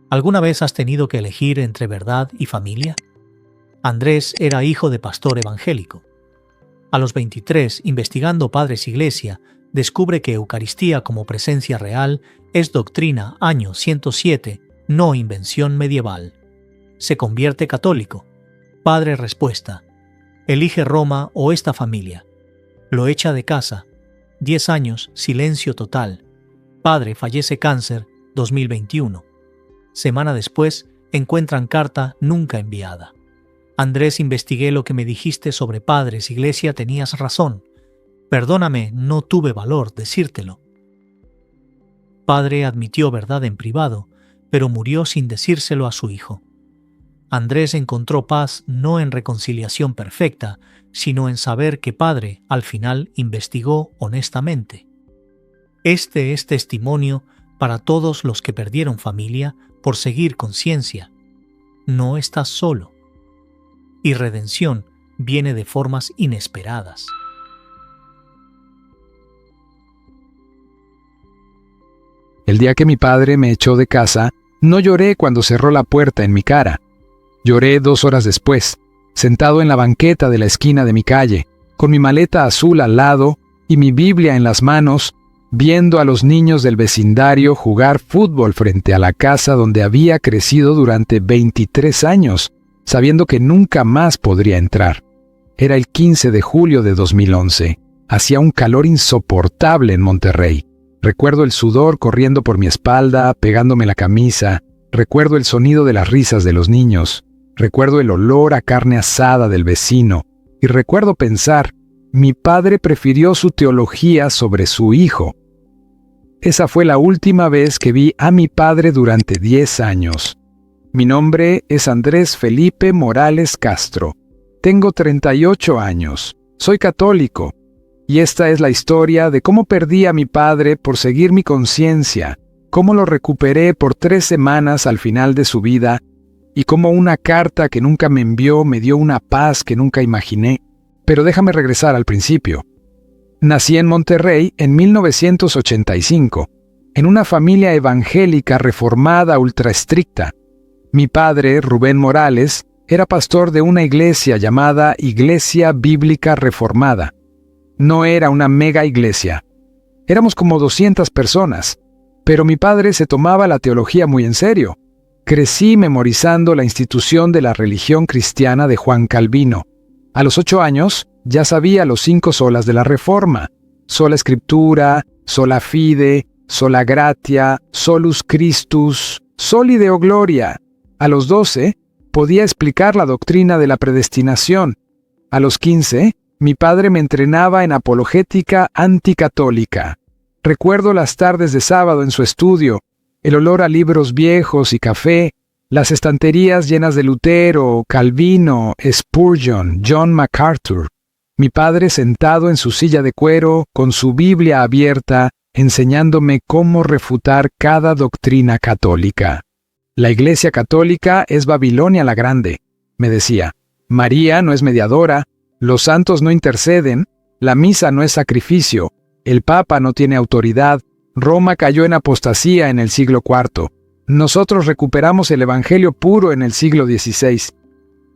¿Alguna vez has tenido que elegir entre verdad y familia? Andrés era hijo de pastor evangélico. A los 23, investigando Padres Iglesia, descubre que Eucaristía como presencia real es doctrina año 107, no invención medieval. Se convierte católico. Padre respuesta: elige Roma o esta familia. Lo echa de casa. 10 años, silencio total. Padre fallece cáncer, 2021. Semana después, encuentran carta nunca enviada. Andrés, investigué lo que me dijiste sobre Padres Iglesia, tenías razón. Perdóname, no tuve valor decírtelo. Padre admitió verdad en privado, pero murió sin decírselo a su hijo. Andrés encontró paz no en reconciliación perfecta, sino en saber que Padre, al final, investigó honestamente. Este es testimonio para todos los que perdieron familia por seguir conciencia. No estás solo. Y redención viene de formas inesperadas. El día que mi padre me echó de casa, no lloré cuando cerró la puerta en mi cara. Lloré 2 horas después, sentado en la banqueta de la esquina de mi calle, con mi maleta azul al lado y mi Biblia en las manos, viendo a los niños del vecindario jugar fútbol frente a la casa donde había crecido durante 23 años, sabiendo que nunca más podría entrar. Era el 15 de julio de 2011. Hacía un calor insoportable en Monterrey. Recuerdo el sudor corriendo por mi espalda, pegándome la camisa. Recuerdo el sonido de las risas de los niños. Recuerdo el olor a carne asada del vecino. Y recuerdo pensar, mi padre prefirió su teología sobre su hijo. Esa fue la última vez que vi a mi padre durante 10 años. Mi nombre es Andrés Felipe Morales Castro. Tengo 38 años. Soy católico. Y esta es la historia de cómo perdí a mi padre por seguir mi conciencia, cómo lo recuperé por 3 semanas al final de su vida, y cómo una carta que nunca me envió me dio una paz que nunca imaginé. Pero déjame regresar al principio. Nací en Monterrey en 1985, en una familia evangélica reformada ultra estricta. Mi padre, Rubén Morales, era pastor de una iglesia llamada Iglesia Bíblica Reformada. No era una mega iglesia. Éramos como 200 personas, pero mi padre se tomaba la teología muy en serio. Crecí memorizando la institución de la religión cristiana de Juan Calvino. A los 8 años ya sabía los 5 solas de la Reforma: sola Escritura, sola fide, sola gratia, solus Christus, soli Deo gloria. A los 12 podía explicar la doctrina de la predestinación. A los 15 mi padre me entrenaba en apologética anticatólica. Recuerdo las tardes de sábado en su estudio, el olor a libros viejos y café, las estanterías llenas de Lutero, Calvino, Spurgeon, John MacArthur. Mi padre sentado en su silla de cuero, con su Biblia abierta, enseñándome cómo refutar cada doctrina católica. La Iglesia Católica es Babilonia la Grande, me decía. María no es mediadora, los santos no interceden, la misa no es sacrificio, el Papa no tiene autoridad, Roma cayó en apostasía en el siglo IV. Nosotros recuperamos el Evangelio puro en el siglo XVI.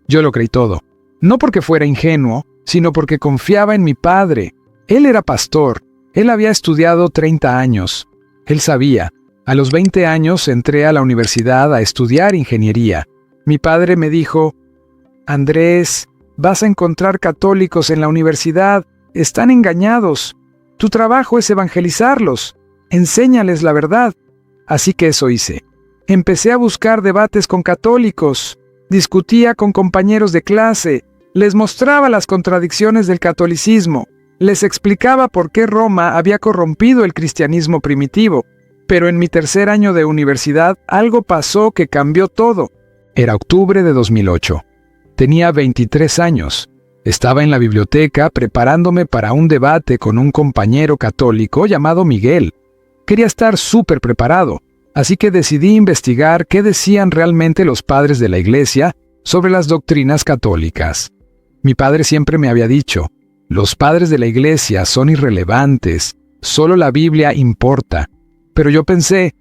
Yo lo creí todo, no porque fuera ingenuo, sino porque confiaba en mi padre. Él era pastor, él había estudiado 30 años. Él sabía. A los 20 años entré a la universidad a estudiar ingeniería. Mi padre me dijo: Andrés, vas a encontrar católicos en la universidad, están engañados. Tu trabajo es evangelizarlos, enséñales la verdad. Así que eso hice. Empecé a buscar debates con católicos, discutía con compañeros de clase, les mostraba las contradicciones del catolicismo, les explicaba por qué Roma había corrompido el cristianismo primitivo. Pero en mi tercer año de universidad algo pasó que cambió todo. Era octubre de 2008. Tenía 23 años. Estaba en la biblioteca preparándome para un debate con un compañero católico llamado Miguel. Quería estar súper preparado, así que decidí investigar qué decían realmente los padres de la iglesia sobre las doctrinas católicas. Mi padre siempre me había dicho: los padres de la iglesia son irrelevantes, solo la Biblia importa. Pero yo pensé,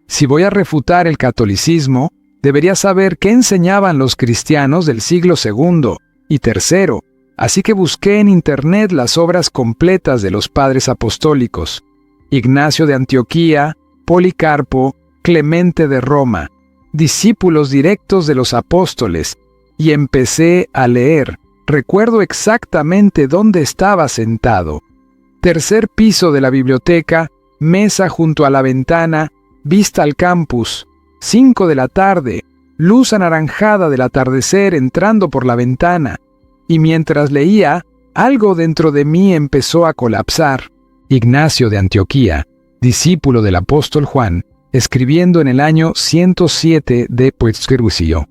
Si voy a refutar el catolicismo, debería saber qué enseñaban los cristianos del siglo II y III, así que busqué en internet las obras completas de los padres apostólicos: Ignacio de Antioquía, Policarpo, Clemente de Roma, discípulos directos de los apóstoles, y empecé a leer. Recuerdo exactamente dónde estaba sentado. Tercer piso de la biblioteca, mesa junto a la ventana, vista al campus. 5 de la tarde, luz anaranjada del atardecer entrando por la ventana. Y mientras leía, algo dentro de mí empezó a colapsar. Ignacio de Antioquía, discípulo del apóstol Juan, escribiendo en el año 107 de Puexcrucio: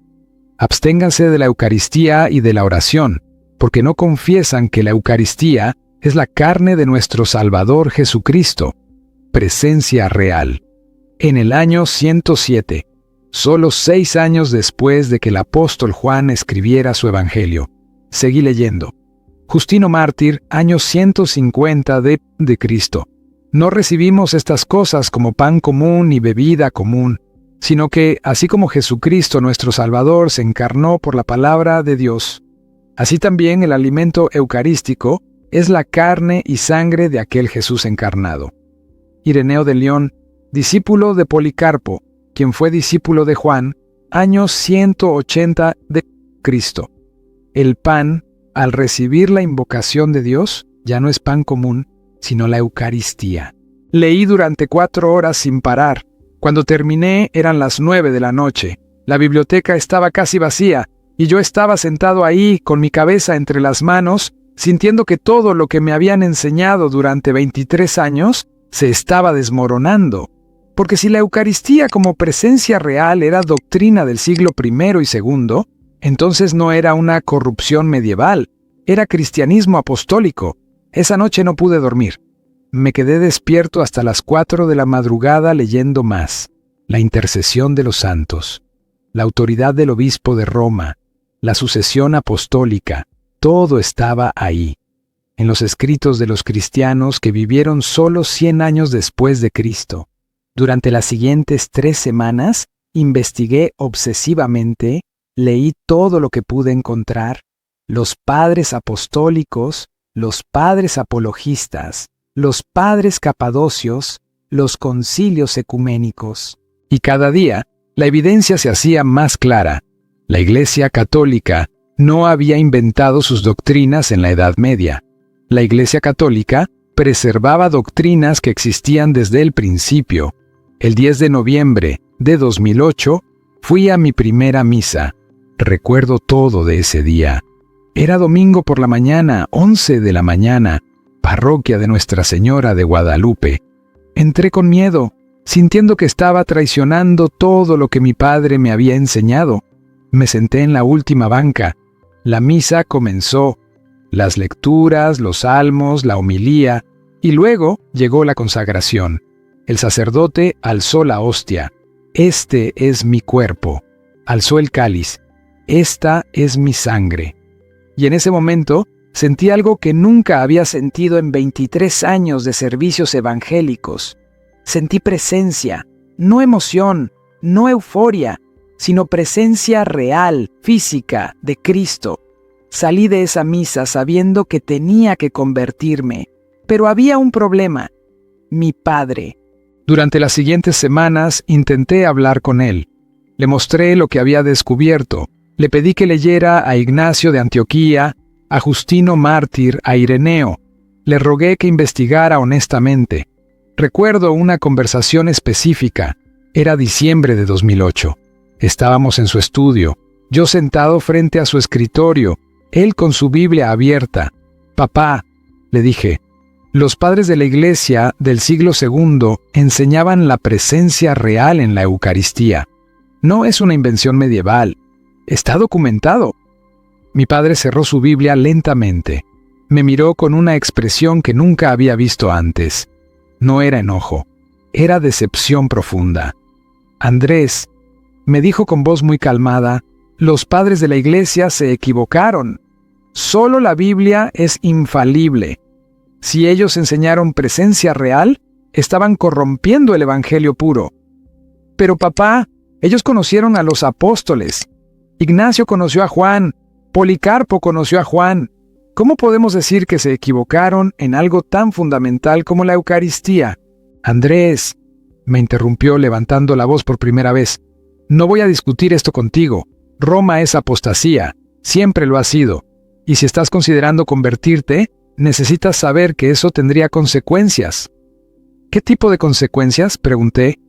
absténganse de la Eucaristía y de la oración, porque no confiesan que la Eucaristía es la carne de nuestro Salvador Jesucristo. Presencia real. En el año 107, solo 6 años después de que el apóstol Juan escribiera su Evangelio. Seguí leyendo. Justino Mártir, año 150 de Cristo. No recibimos estas cosas como pan común y bebida común, sino que, así como Jesucristo nuestro Salvador se encarnó por la palabra de Dios, así también el alimento eucarístico es la carne y sangre de aquel Jesús encarnado. Ireneo de León, discípulo de Policarpo, quien fue discípulo de Juan, año 180 de Cristo. El pan, al recibir la invocación de Dios, ya no es pan común, sino la Eucaristía. Leí durante 4 horas sin parar. Cuando terminé eran las 9 de la noche. La biblioteca estaba casi vacía, y yo estaba sentado ahí con mi cabeza entre las manos, sintiendo que todo lo que me habían enseñado durante 23 años se estaba desmoronando. Porque si la Eucaristía como presencia real era doctrina del siglo I y II, entonces no era una corrupción medieval, era cristianismo apostólico. Esa noche no pude dormir. Me quedé despierto hasta las 4 de la madrugada leyendo más. La intercesión de los santos, la autoridad del obispo de Roma, la sucesión apostólica, todo estaba ahí, en los escritos de los cristianos que vivieron solo 100 años después de Cristo. Durante las siguientes 3 semanas, investigué obsesivamente, leí todo lo que pude encontrar, los padres apostólicos, los padres apologistas, los padres capadocios, los concilios ecuménicos. Y cada día, la evidencia se hacía más clara. La Iglesia Católica no había inventado sus doctrinas en la Edad Media. La Iglesia Católica preservaba doctrinas que existían desde el principio. El 10 de noviembre de 2008 fui a mi primera misa. Recuerdo todo de ese día. Era domingo por la mañana, 11 de la mañana, parroquia de Nuestra Señora de Guadalupe. Entré con miedo, sintiendo que estaba traicionando todo lo que mi padre me había enseñado. Me senté en la última banca. La misa comenzó. Las lecturas, los salmos, la homilía, y luego llegó la consagración. El sacerdote alzó la hostia. Este es mi cuerpo. Alzó el cáliz. Esta es mi sangre. Y en ese momento sentí algo que nunca había sentido en 23 años de servicios evangélicos. Sentí presencia, no emoción, no euforia, sino presencia real, física, de Cristo. Salí de esa misa sabiendo que tenía que convertirme, pero había un problema: mi padre. Durante las siguientes semanas intenté hablar con él. Le mostré lo que había descubierto. Le pedí que leyera a Ignacio de Antioquía, a Justino Mártir, a Ireneo. Le rogué que investigara honestamente. Recuerdo una conversación específica. Era diciembre de 2008. Estábamos en su estudio, yo sentado frente a su escritorio, él con su Biblia abierta. «Papá», le dije, «los padres de la Iglesia del siglo II enseñaban la presencia real en la Eucaristía. No es una invención medieval. Está documentado». Mi padre cerró su Biblia lentamente. Me miró con una expresión que nunca había visto antes. No era enojo, era decepción profunda. «Andrés», me dijo con voz muy calmada, «los padres de la Iglesia se equivocaron. Solo la Biblia es infalible. Si ellos enseñaron presencia real, estaban corrompiendo el Evangelio puro». Pero papá, ellos conocieron a los apóstoles. Ignacio conoció a Juan, Policarpo conoció a Juan. ¿Cómo podemos decir que se equivocaron en algo tan fundamental como la Eucaristía? Andrés, me interrumpió levantando la voz por primera vez. No voy a discutir esto contigo. Roma es apostasía, siempre lo ha sido. Y si estás considerando convertirte, necesitas saber que eso tendría consecuencias. ¿Qué tipo de consecuencias?, pregunté.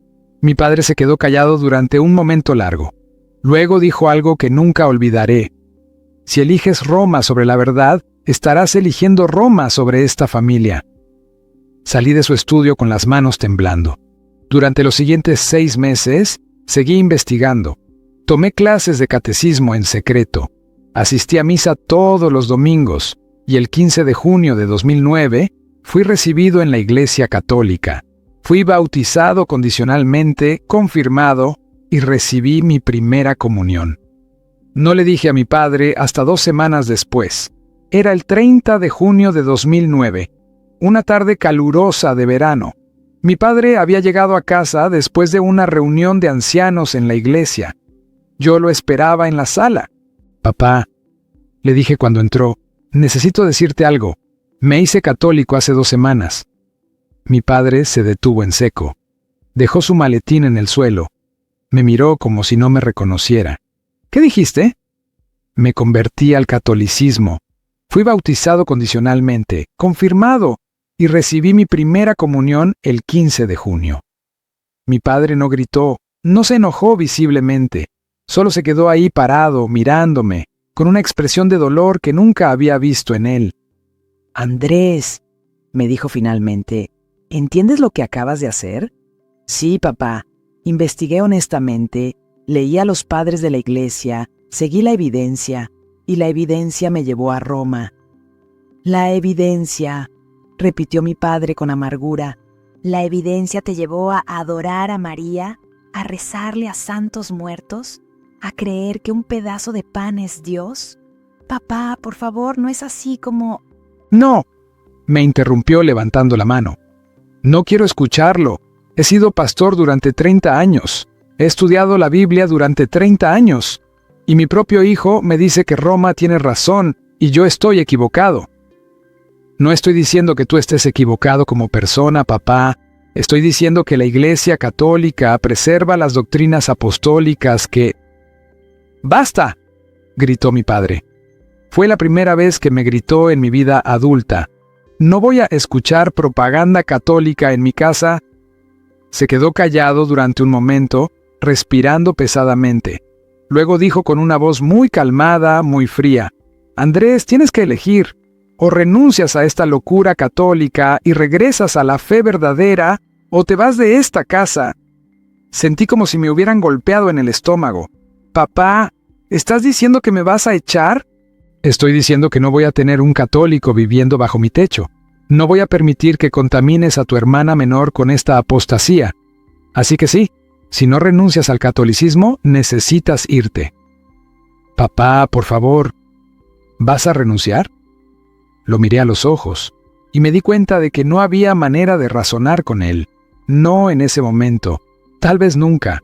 Mi padre se quedó callado durante un momento largo. Luego dijo algo que nunca olvidaré. Si eliges Roma sobre la verdad, estarás eligiendo Roma sobre esta familia. Salí de su estudio con las manos temblando. Durante los siguientes 6 meses, seguí investigando. Tomé clases de catecismo en secreto. Asistí a misa todos los domingos, y el 15 de junio de 2009 fui recibido en la Iglesia Católica. Fui bautizado condicionalmente, confirmado, y recibí mi primera comunión. No le dije a mi padre hasta 2 semanas después. Era el 30 de junio de 2009, una tarde calurosa de verano. Mi padre había llegado a casa después de una reunión de ancianos en la iglesia. Yo lo esperaba en la sala. «Papá», le dije cuando entró, «necesito decirte algo. Me hice católico hace 2 semanas». Mi padre se detuvo en seco. Dejó su maletín en el suelo. Me miró como si no me reconociera. «¿Qué dijiste?» «Me convertí al catolicismo. Fui bautizado condicionalmente, confirmado, y recibí mi primera comunión el 15 de junio». Mi padre no gritó, no se enojó visiblemente. Solo se quedó ahí parado, mirándome, con una expresión de dolor que nunca había visto en él. «Andrés», me dijo finalmente, «¿entiendes lo que acabas de hacer?» «Sí, papá. Investigué honestamente, leí a los padres de la iglesia, seguí la evidencia, y la evidencia me llevó a Roma». «La evidencia», repitió mi padre con amargura. ¿La evidencia te llevó a adorar a María, a rezarle a santos muertos, a creer que un pedazo de pan es Dios? Papá, por favor, no es así como... «No», me interrumpió levantando la mano. «No quiero escucharlo. He sido pastor durante 30 años. He estudiado la Biblia durante 30 años. Y mi propio hijo me dice que Roma tiene razón y yo estoy equivocado». «No estoy diciendo que tú estés equivocado como persona, papá. Estoy diciendo que la Iglesia Católica preserva las doctrinas apostólicas que...» «¡Basta!», gritó mi padre. Fue la primera vez que me gritó en mi vida adulta. «No voy a escuchar propaganda católica en mi casa». Se quedó callado durante un momento, respirando pesadamente. Luego dijo con una voz muy calmada, muy fría: «Andrés, tienes que elegir. O renuncias a esta locura católica y regresas a la fe verdadera, o te vas de esta casa». Sentí como si me hubieran golpeado en el estómago. «Papá, ¿estás diciendo que me vas a echar?» «Estoy diciendo que no voy a tener un católico viviendo bajo mi techo. No voy a permitir que contamines a tu hermana menor con esta apostasía. Así que sí, si no renuncias al catolicismo, necesitas irte». «Papá, por favor, ¿vas a renunciar?». Lo miré a los ojos, y me di cuenta de que no había manera de razonar con él. No en ese momento, tal vez nunca.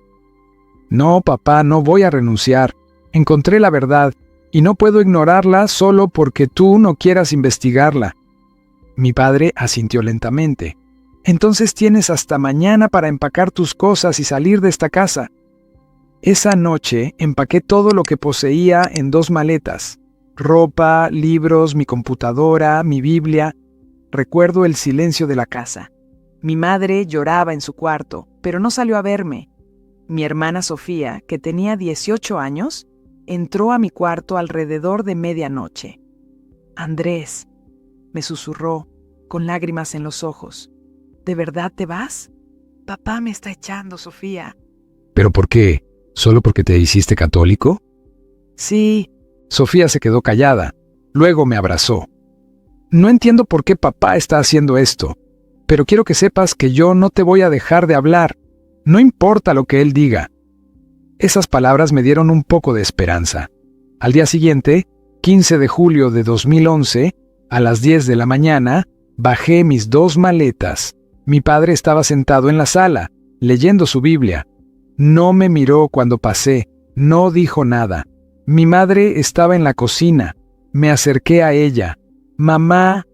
«No, papá, no voy a renunciar. Encontré la verdad, y no puedo ignorarla solo porque tú no quieras investigarla». Mi padre asintió lentamente. «Entonces tienes hasta mañana para empacar tus cosas y salir de esta casa». Esa noche empaqué todo lo que poseía en 2 maletas. Ropa, libros, mi computadora, mi Biblia. Recuerdo el silencio de la casa. Mi madre lloraba en su cuarto, pero no salió a verme. Mi hermana Sofía, que tenía 18 años, entró a mi cuarto alrededor de medianoche. «Andrés», me susurró, con lágrimas en los ojos, «¿de verdad te vas? Papá me está echando, Sofía». «¿Pero por qué? ¿Solo porque te hiciste católico?». «Sí». Sofía se quedó callada. Luego me abrazó. «No entiendo por qué papá está haciendo esto, pero quiero que sepas que yo no te voy a dejar de hablar. No importa lo que él diga». Esas palabras me dieron un poco de esperanza. Al día siguiente, 15 de julio de 2011, a las 10 de la mañana, bajé mis 2 maletas. Mi padre estaba sentado en la sala, leyendo su Biblia. No me miró cuando pasé, no dijo nada. Mi madre estaba en la cocina. Me acerqué a ella. «Mamá».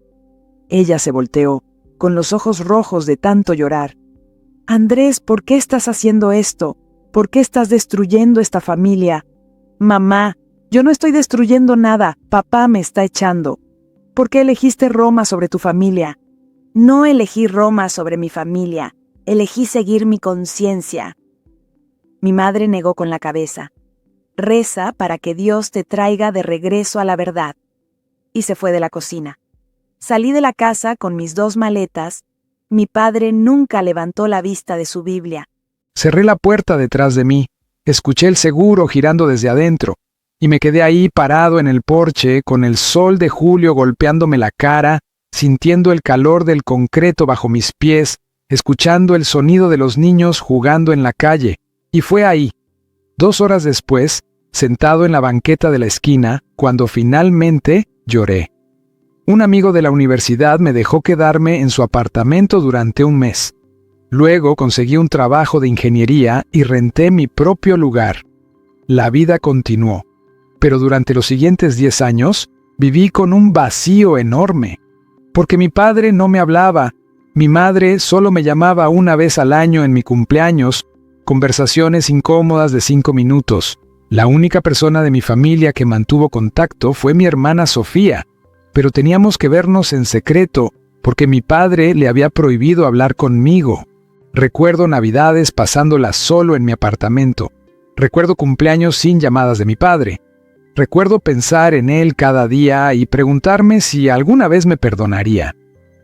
Ella se volteó, con los ojos rojos de tanto llorar. «Andrés, ¿por qué estás haciendo esto? ¿Por qué estás destruyendo esta familia? Mamá, yo no estoy destruyendo nada, papá me está echando. ¿Por qué elegiste Roma sobre tu familia?» No elegí Roma sobre mi familia, elegí seguir mi conciencia. Mi madre negó con la cabeza. «Reza para que Dios te traiga de regreso a la verdad». Y se fue de la cocina. Salí de la casa con mis 2 maletas. Mi padre nunca levantó la vista de su Biblia. Cerré la puerta detrás de mí, escuché el seguro girando desde adentro, y me quedé ahí parado en el porche con el sol de julio golpeándome la cara, sintiendo el calor del concreto bajo mis pies, escuchando el sonido de los niños jugando en la calle. Y fue ahí, 2 horas después, sentado en la banqueta de la esquina, cuando finalmente lloré. Un amigo de la universidad me dejó quedarme en su apartamento durante un mes. Luego conseguí un trabajo de ingeniería y renté mi propio lugar. La vida continuó, pero durante los siguientes 10 años viví con un vacío enorme, porque mi padre no me hablaba, mi madre solo me llamaba una vez al año en mi cumpleaños, conversaciones incómodas de 5 minutos. La única persona de mi familia que mantuvo contacto fue mi hermana Sofía, pero teníamos que vernos en secreto porque mi padre le había prohibido hablar conmigo. Recuerdo Navidades pasándolas solo en mi apartamento. Recuerdo cumpleaños sin llamadas de mi padre. Recuerdo pensar en él cada día y preguntarme si alguna vez me perdonaría.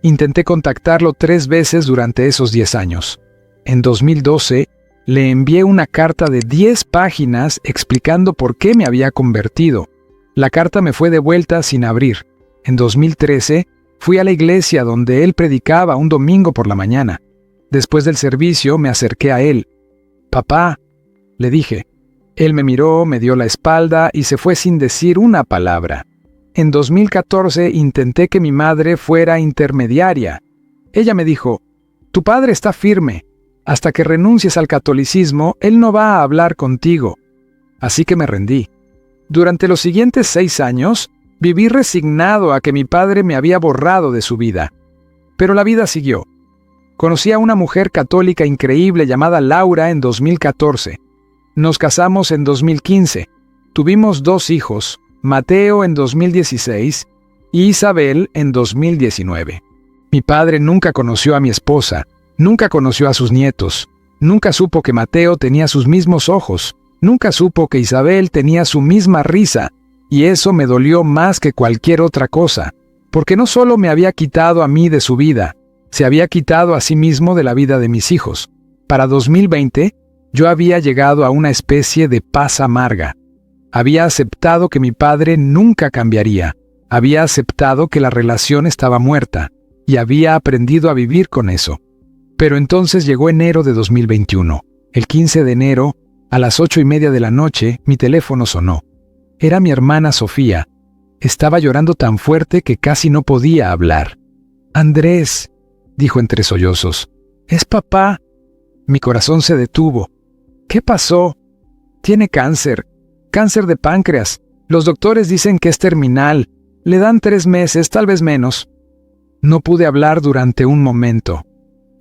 Intenté contactarlo 3 veces durante esos 10 años. En 2012, le envié una carta de 10 páginas explicando por qué me había convertido. La carta me fue devuelta sin abrir. En 2013, fui a la iglesia donde él predicaba un domingo por la mañana. Después del servicio, me acerqué a él. «Papá», le dije. Él me miró, me dio la espalda y se fue sin decir una palabra. En 2014 intenté que mi madre fuera intermediaria. Ella me dijo: «Tu padre está firme. Hasta que renuncies al catolicismo, él no va a hablar contigo». Así que me rendí. Durante los siguientes 6 años, viví resignado a que mi padre me había borrado de su vida. Pero la vida siguió. Conocí a una mujer católica increíble llamada Laura en 2014. Nos casamos en 2015. Tuvimos 2 hijos, Mateo en 2016 y Isabel en 2019. Mi padre nunca conoció a mi esposa, nunca conoció a sus nietos, nunca supo que Mateo tenía sus mismos ojos, nunca supo que Isabel tenía su misma risa, y eso me dolió más que cualquier otra cosa, porque no solo me había quitado a mí de su vida, se había quitado a sí mismo de la vida de mis hijos. Para 2020, yo había llegado a una especie de paz amarga. Había aceptado que mi padre nunca cambiaría, había aceptado que la relación estaba muerta, y había aprendido a vivir con eso. Pero entonces llegó enero de 2021. El 15 de enero, a las 8:30 de la noche, mi teléfono sonó. Era mi hermana Sofía. Estaba llorando tan fuerte que casi no podía hablar. «Andrés», dijo entre sollozos, «es papá». Mi corazón se detuvo. «¿Qué pasó?» «Tiene cáncer de páncreas. Los doctores dicen que es terminal. Le dan 3 meses, tal vez menos». No pude hablar durante un momento.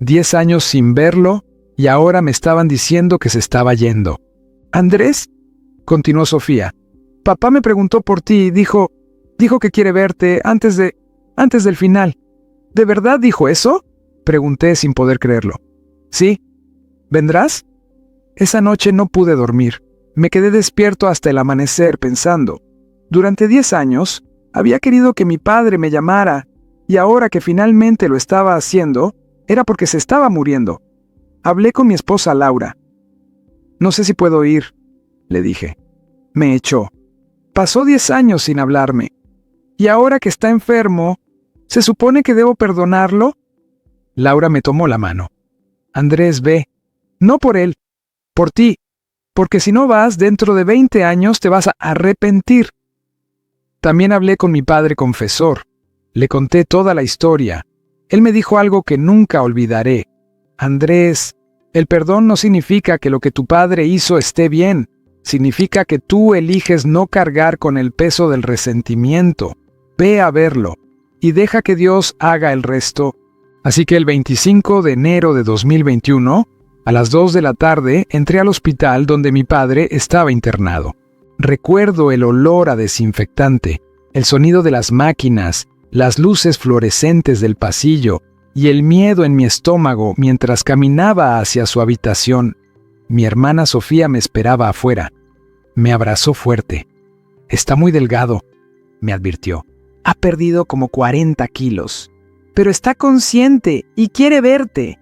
10 años sin verlo, y ahora me estaban diciendo que se estaba yendo. «Andrés», continuó Sofía, «papá me preguntó por ti y dijo que quiere verte antes del final». «¿De verdad dijo eso?», pregunté sin poder creerlo. «Sí. ¿Vendrás?». Esa noche no pude dormir. Me quedé despierto hasta el amanecer pensando. Durante 10 años, había querido que mi padre me llamara, y ahora que finalmente lo estaba haciendo, era porque se estaba muriendo. Hablé con mi esposa Laura. «No sé si puedo ir», le dije. Me echó. Pasó 10 años sin hablarme. Y ahora que está enfermo, ¿se supone que debo perdonarlo? Laura me tomó la mano. «Andrés, ve. No por él, por ti. Porque si no vas, dentro de 20 años te vas a arrepentir». También hablé con mi padre confesor. Le conté toda la historia. Él me dijo algo que nunca olvidaré. «Andrés, El perdón no significa que lo que tu padre hizo esté bien. Significa que tú eliges no cargar con el peso del resentimiento. Ve a verlo y deja que Dios haga el resto. Así que el 25 de enero de 2021, a las 2 de la tarde, entré al hospital donde mi padre estaba internado. Recuerdo el olor a desinfectante, el sonido de las máquinas, las luces fluorescentes del pasillo y el miedo en mi estómago mientras caminaba hacia su habitación. Mi hermana Sofía me esperaba afuera. Me abrazó fuerte. «Está muy delgado», me advirtió. «Ha perdido como 40 kilos. Pero está consciente y quiere verte».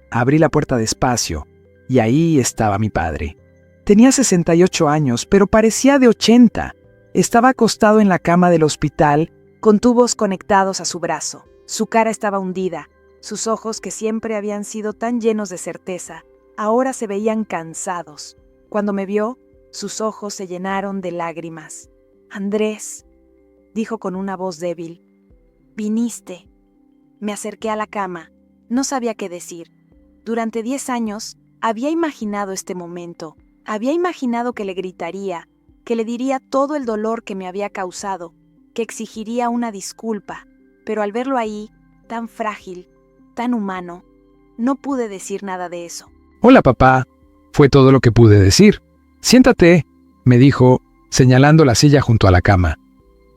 Abrí la puerta despacio y ahí estaba mi padre. Tenía 68 años, pero parecía de 80. Estaba acostado en la cama del hospital, con tubos conectados a su brazo. Su cara estaba hundida. Sus ojos, que siempre habían sido tan llenos de certeza, ahora se veían cansados. Cuando me vio, sus ojos se llenaron de lágrimas. «Andrés», dijo con una voz débil, «viniste». Me acerqué a la cama. No sabía qué decir. Durante 10 años había imaginado este momento. Había imaginado que le gritaría, que le diría todo el dolor que me había causado, que exigiría una disculpa. Pero al verlo ahí, tan frágil, tan humano, no pude decir nada de eso. «Hola, papá», fue todo lo que pude decir. «Siéntate», me dijo, señalando la silla junto a la cama.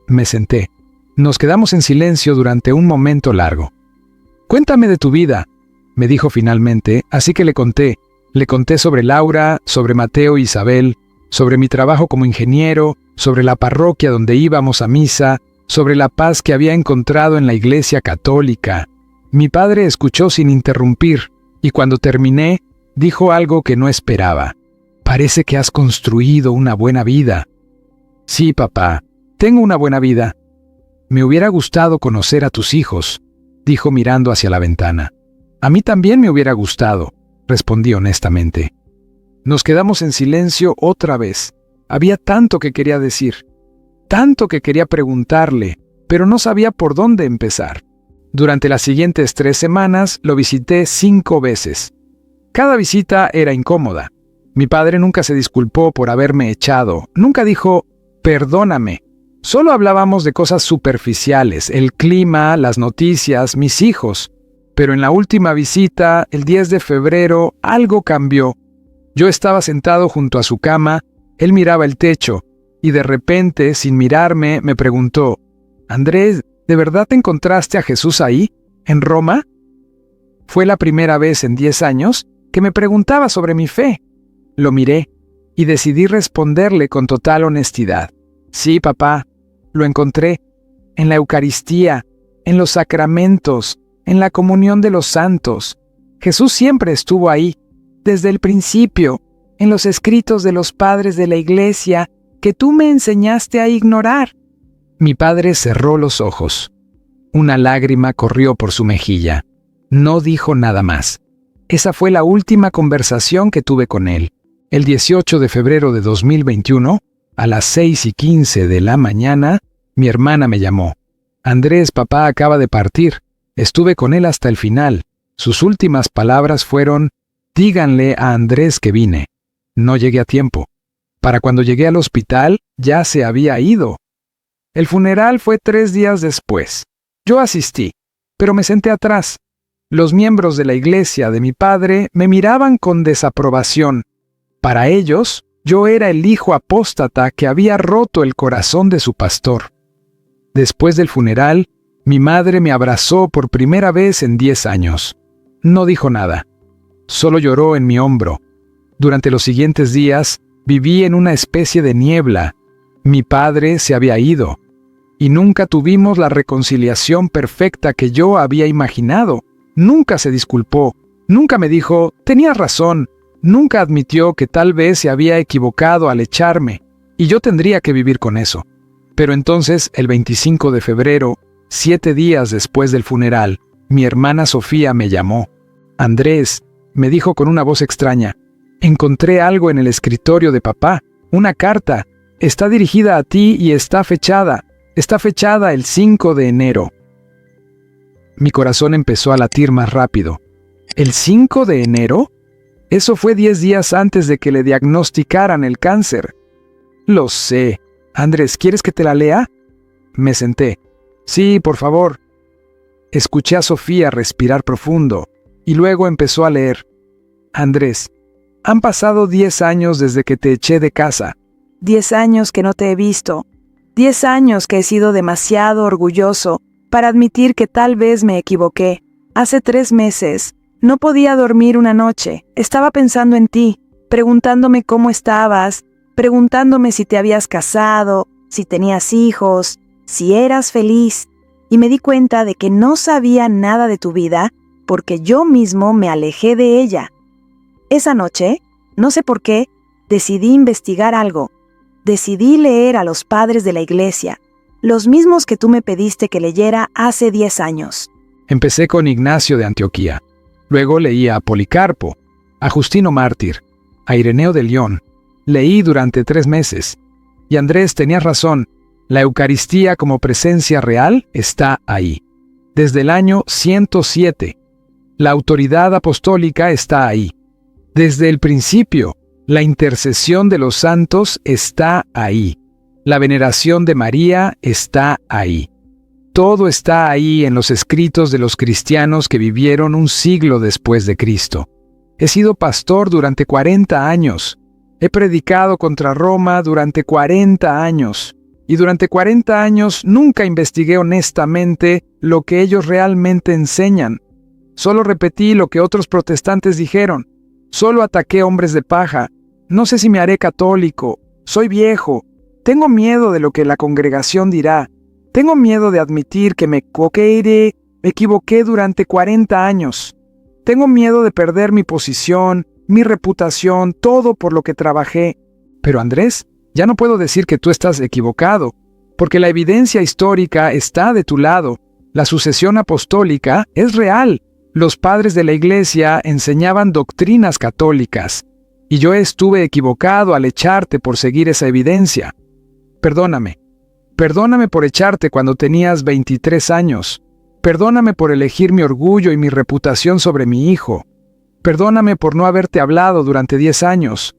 Me senté. Nos quedamos en silencio durante un momento largo. «Cuéntame de tu vida», me dijo finalmente, así que le conté. Le conté sobre Laura, sobre Mateo e Isabel, sobre mi trabajo como ingeniero, sobre la parroquia donde íbamos a misa, sobre la paz que había encontrado en la iglesia católica. Mi padre escuchó sin interrumpir, y cuando terminé, dijo algo que no esperaba. «Parece que has construido una buena vida». «Sí, papá, tengo una buena vida». «Me hubiera gustado conocer a tus hijos», dijo mirando hacia la ventana. «A mí también me hubiera gustado», respondí honestamente. Nos quedamos en silencio otra vez. Había tanto que quería decir, tanto que quería preguntarle, pero no sabía por dónde empezar. Durante las siguientes 3 semanas lo visité 5 veces. Cada visita era incómoda. Mi padre nunca se disculpó por haberme echado, nunca dijo «perdóname». Solo hablábamos de cosas superficiales, el clima, las noticias, mis hijos. Pero en la última visita, el 10 de febrero, algo cambió. Yo estaba sentado junto a su cama, él miraba el techo, y de repente, sin mirarme, me preguntó, «Andrés, ¿de verdad te encontraste a Jesús ahí, en Roma?» Fue la primera vez en 10 años que me preguntaba sobre mi fe. Lo miré, y decidí responderle con total honestidad. «Sí, papá, lo encontré, en la Eucaristía, en los sacramentos, en la comunión de los santos. Jesús siempre estuvo ahí, desde el principio, en los escritos de los padres de la iglesia que tú me enseñaste a ignorar». Mi padre cerró los ojos. Una lágrima corrió por su mejilla. No dijo nada más. Esa fue la última conversación que tuve con él. El 18 de febrero de 2021, a las 6:15 de la mañana, mi hermana me llamó. «Andrés, papá acaba de partir. Estuve con él hasta el final. Sus últimas palabras fueron, díganle a Andrés que vine». No llegué a tiempo. Para cuando llegué al hospital, ya se había ido. El funeral fue 3 días después. Yo asistí, pero me senté atrás. Los miembros de la iglesia de mi padre me miraban con desaprobación. Para ellos, yo era el hijo apóstata que había roto el corazón de su pastor. Después del funeral, mi madre me abrazó por primera vez en 10 años. No dijo nada. Solo lloró en mi hombro. Durante los siguientes días, viví en una especie de niebla. Mi padre se había ido. Y nunca tuvimos la reconciliación perfecta que yo había imaginado. Nunca se disculpó. Nunca me dijo, tenías razón. Nunca admitió que tal vez se había equivocado al echarme. Y yo tendría que vivir con eso. Pero entonces, el 25 de febrero, 7 días después del funeral, mi hermana Sofía me llamó. «Andrés», me dijo con una voz extraña, «encontré algo en el escritorio de papá, una carta. Está dirigida a ti y está fechada. Está fechada el 5 de enero». Mi corazón empezó a latir más rápido. ¿El 5 de enero? Eso fue 10 días antes de que le diagnosticaran el cáncer. Lo sé. Andrés, ¿quieres que te la lea? Me senté. Sí, por favor. Escuché a Sofía respirar profundo y luego empezó a leer. Andrés, han pasado 10 años desde que te eché de casa. 10 años que no te he visto. 10 años que he sido demasiado orgulloso para admitir que tal vez me equivoqué. Hace 3 meses, no podía dormir una noche. Estaba pensando en ti, preguntándome cómo estabas, preguntándome si te habías casado, si tenías hijos, si eras feliz. Y me di cuenta de que no sabía nada de tu vida porque yo mismo me alejé de ella. Esa noche, no sé por qué, decidí investigar algo. Decidí leer a los padres de la iglesia, los mismos que tú me pediste que leyera hace 10 años. Empecé con Ignacio de Antioquía. Luego leí a Policarpo, a Justino Mártir, a Ireneo de León. Leí durante 3 meses. Y Andrés, tenías razón. La Eucaristía como presencia real está ahí. Desde el año 107. La autoridad apostólica está ahí. Desde el principio, la intercesión de los santos está ahí. La veneración de María está ahí. Todo está ahí en los escritos de los cristianos que vivieron un siglo después de Cristo. He sido pastor durante 40 años. He predicado contra Roma durante 40 años. Y durante 40 años nunca investigué honestamente lo que ellos realmente enseñan. Solo repetí lo que otros protestantes dijeron. Solo ataqué hombres de paja. No sé si me haré católico. Soy viejo. Tengo miedo de lo que la congregación dirá. Tengo miedo de admitir que me equivoqué durante 40 años. Tengo miedo de perder mi posición, mi reputación, todo por lo que trabajé. Pero Andrés, ya no puedo decir que tú estás equivocado, porque la evidencia histórica está de tu lado. La sucesión apostólica es real. Los padres de la iglesia enseñaban doctrinas católicas, y yo estuve equivocado al echarte por seguir esa evidencia. Perdóname. Perdóname por echarte cuando tenías 23 años. Perdóname por elegir mi orgullo y mi reputación sobre mi hijo. Perdóname por no haberte hablado durante 10 años.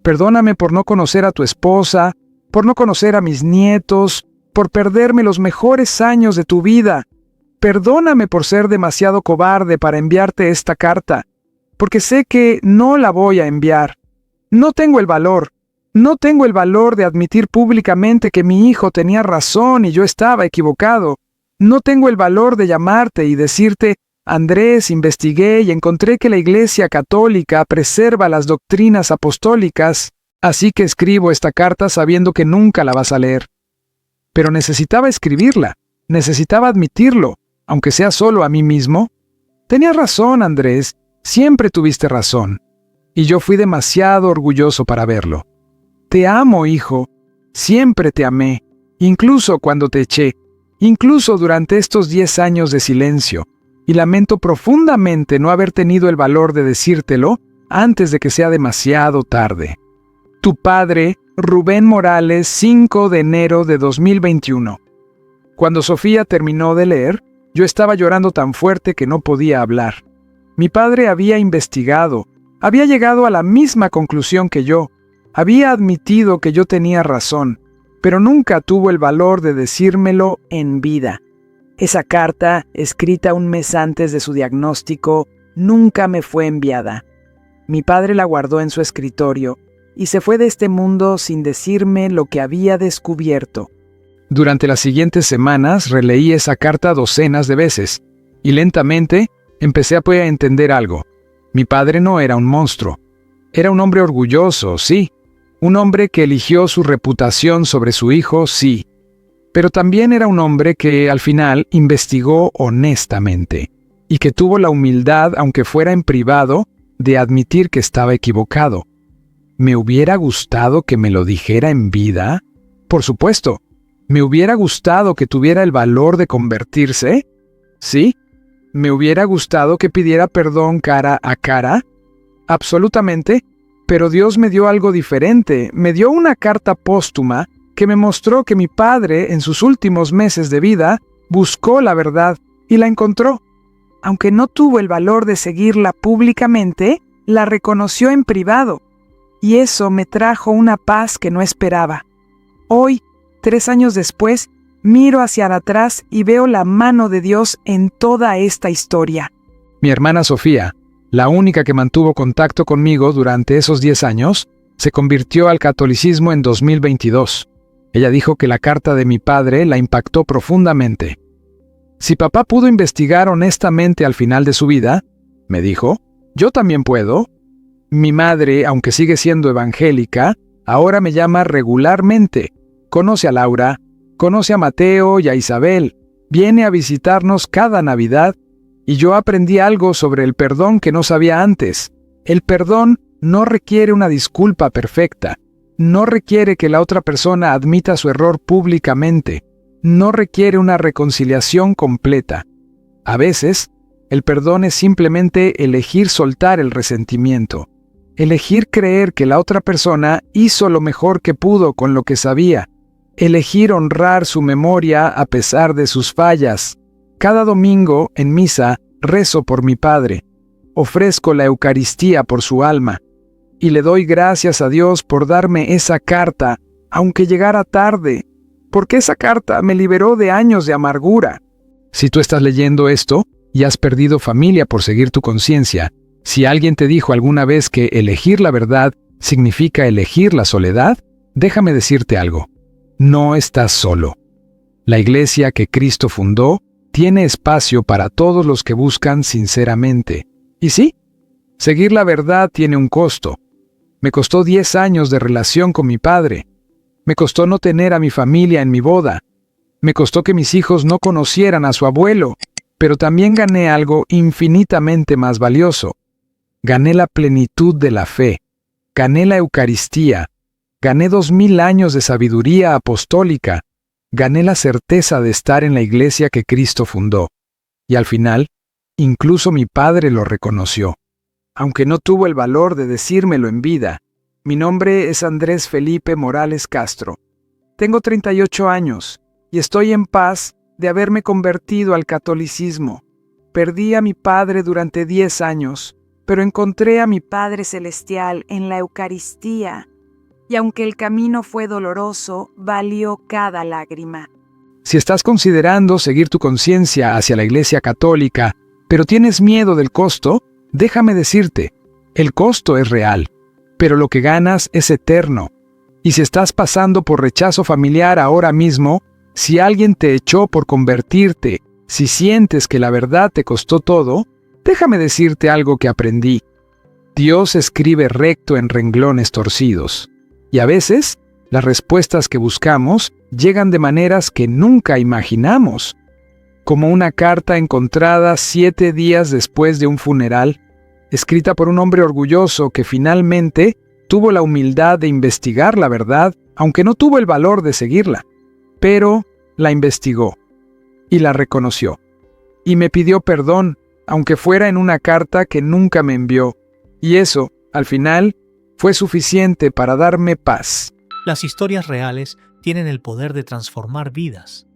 Perdóname por no conocer a tu esposa, por no conocer a mis nietos, por perderme los mejores años de tu vida. Perdóname por ser demasiado cobarde para enviarte esta carta, porque sé que no la voy a enviar. No tengo el valor. No tengo el valor de admitir públicamente que mi hijo tenía razón y yo estaba equivocado. No tengo el valor de llamarte y decirte, Andrés, investigué y encontré que la Iglesia Católica preserva las doctrinas apostólicas, así que escribo esta carta sabiendo que nunca la vas a leer. Pero necesitaba escribirla, necesitaba admitirlo, aunque sea solo a mí mismo. Tenías razón, Andrés, siempre tuviste razón, y yo fui demasiado orgulloso para verlo. Te amo, hijo, siempre te amé, incluso cuando te eché, incluso durante estos 10 años de silencio, y lamento profundamente no haber tenido el valor de decírtelo antes de que sea demasiado tarde. Tu padre, Rubén Morales, 5 de enero de 2021. Cuando Sofía terminó de leer, yo estaba llorando tan fuerte que no podía hablar. Mi padre había investigado, había llegado a la misma conclusión que yo, había admitido que yo tenía razón, pero nunca tuvo el valor de decírmelo en vida. Esa carta, escrita un mes antes de su diagnóstico, nunca me fue enviada. Mi padre la guardó en su escritorio y se fue de este mundo sin decirme lo que había descubierto. Durante las siguientes semanas releí esa carta docenas de veces, y lentamente empecé a poder entender algo. Mi padre no era un monstruo. Era un hombre orgulloso, sí. Un hombre que eligió su reputación sobre su hijo, sí. Pero también era un hombre que, al final, investigó honestamente, y que tuvo la humildad, aunque fuera en privado, de admitir que estaba equivocado. ¿Me hubiera gustado que me lo dijera en vida? Por supuesto. ¿Me hubiera gustado que tuviera el valor de convertirse? Sí. ¿Me hubiera gustado que pidiera perdón cara a cara? Absolutamente. Pero Dios me dio algo diferente. Me dio una carta póstuma que me mostró que mi padre, en sus últimos meses de vida, buscó la verdad y la encontró. Aunque no tuvo el valor de seguirla públicamente, la reconoció en privado, y eso me trajo una paz que no esperaba. Hoy, 3 años después, miro hacia atrás y veo la mano de Dios en toda esta historia. Mi hermana Sofía, la única que mantuvo contacto conmigo durante esos 10 años, se convirtió al catolicismo en 2022. Ella dijo que la carta de mi padre la impactó profundamente. Si papá pudo investigar honestamente al final de su vida, me dijo, yo también puedo. Mi madre, aunque sigue siendo evangélica, ahora me llama regularmente. Conoce a Laura, conoce a Mateo y a Isabel, viene a visitarnos cada Navidad, y yo aprendí algo sobre el perdón que no sabía antes. El perdón no requiere una disculpa perfecta, no requiere que la otra persona admita su error públicamente, no requiere una reconciliación completa. A veces, el perdón es simplemente elegir soltar el resentimiento, elegir creer que la otra persona hizo lo mejor que pudo con lo que sabía, elegir honrar su memoria a pesar de sus fallas. Cada domingo, en misa, rezo por mi padre, ofrezco la Eucaristía por su alma, y le doy gracias a Dios por darme esa carta, aunque llegara tarde, porque esa carta me liberó de años de amargura. Si tú estás leyendo esto y has perdido familia por seguir tu conciencia, si alguien te dijo alguna vez que elegir la verdad significa elegir la soledad, déjame decirte algo. No estás solo. La iglesia que Cristo fundó tiene espacio para todos los que buscan sinceramente. Y sí, seguir la verdad tiene un costo. Me costó 10 años de relación con mi padre. Me costó no tener a mi familia en mi boda. Me costó que mis hijos no conocieran a su abuelo. Pero también gané algo infinitamente más valioso. Gané la plenitud de la fe. Gané la Eucaristía. Gané 2000 años de sabiduría apostólica. Gané la certeza de estar en la iglesia que Cristo fundó. Y al final, incluso mi padre lo reconoció. Aunque no tuvo el valor de decírmelo en vida. Mi nombre es Andrés Felipe Morales Castro. Tengo 38 años y estoy en paz de haberme convertido al catolicismo. Perdí a mi padre durante 10 años, pero encontré a mi Padre Celestial en la Eucaristía. Y aunque el camino fue doloroso, valió cada lágrima. Si estás considerando seguir tu conciencia hacia la Iglesia Católica, pero tienes miedo del costo, déjame decirte, el costo es real, pero lo que ganas es eterno. Y si estás pasando por rechazo familiar ahora mismo, si alguien te echó por convertirte, si sientes que la verdad te costó todo, déjame decirte algo que aprendí. Dios escribe recto en renglones torcidos. Y a veces, las respuestas que buscamos llegan de maneras que nunca imaginamos. Como una carta encontrada 7 días después de un funeral, escrita por un hombre orgulloso que finalmente tuvo la humildad de investigar la verdad, aunque no tuvo el valor de seguirla. Pero la investigó y la reconoció. Y me pidió perdón, aunque fuera en una carta que nunca me envió. Y eso, al final, fue suficiente para darme paz. Las historias reales tienen el poder de transformar vidas.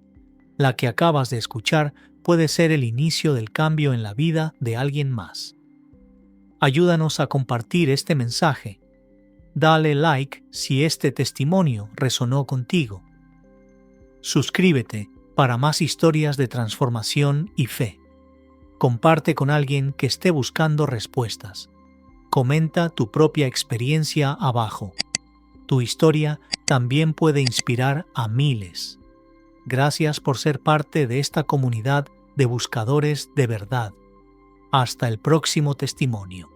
La que acabas de escuchar puede ser el inicio del cambio en la vida de alguien más. Ayúdanos a compartir este mensaje. Dale like si este testimonio resonó contigo. Suscríbete para más historias de transformación y fe. Comparte con alguien que esté buscando respuestas. Comenta tu propia experiencia abajo. Tu historia también puede inspirar a miles. Gracias por ser parte de esta comunidad de buscadores de verdad. Hasta el próximo testimonio.